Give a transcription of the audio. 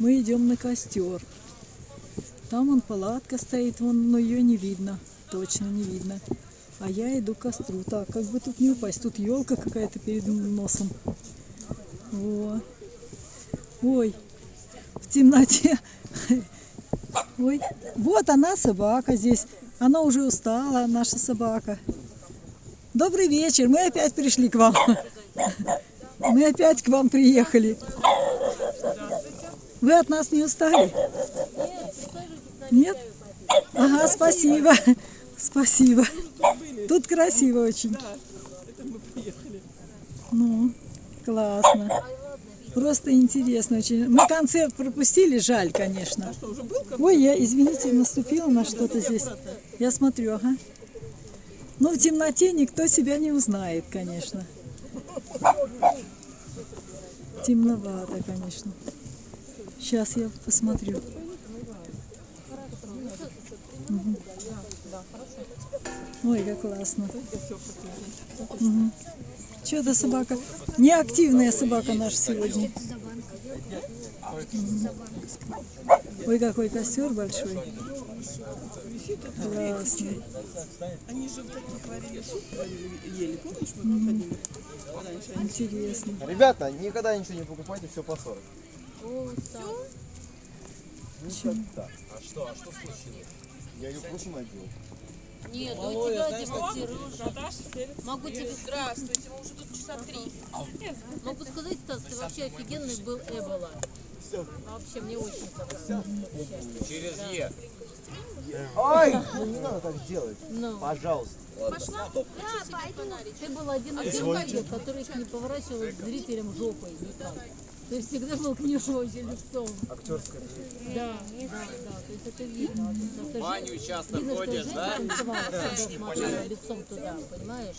Мы идем на костер. Там вон палатка стоит, вон, но ее не видно. Точно не видно. А я иду к костру. Так, как бы тут не упасть. Тут елка какая-то перед носом. О. Ой, в темноте. Ой, вот она, собака здесь. Она уже устала, наша собака. Добрый вечер, мы опять пришли к вам. Мы опять к вам приехали. Вы от нас не устали? Нет? Ага, спасибо. Спасибо. Тут красиво очень. Ну, классно. Просто интересно очень. Мы концерт пропустили, жаль, конечно. Ой, я, извините, наступила на что-то здесь. Я смотрю, ага. Ну, в темноте никто себя не узнает, конечно. Темновато, конечно. Сейчас я посмотрю. Угу. Ой, как классно. Угу. Что это собака? Неактивная собака наша сегодня. Ой, какой костер большой. Классный. Они же в таких варили суп ели, помнишь, мы ходили раньше? Интересно. Ребята, никогда ничего не покупайте, все по 40. Никогда. А что случилось? Я ее прошлый надел. Нет, у тебя демонтируешь. Могу тебе... Здравствуйте, мы уже тут часа 3. Могу сказать, Стас, ты вообще офигенный был Эбола. Вообще, мне очень понравилось. Через Е. Ай, ну не надо так делать. Ну. Пожалуйста. Ты был один из тех людей, который не поворачивал к зрителям жопой никак. То есть всегда был к ним очень лицом. Актерская. Да. То есть это видно. В баню часто Видно, что ходишь, жизнь да? танцевала, когда смотрела лицом туда, понимаешь?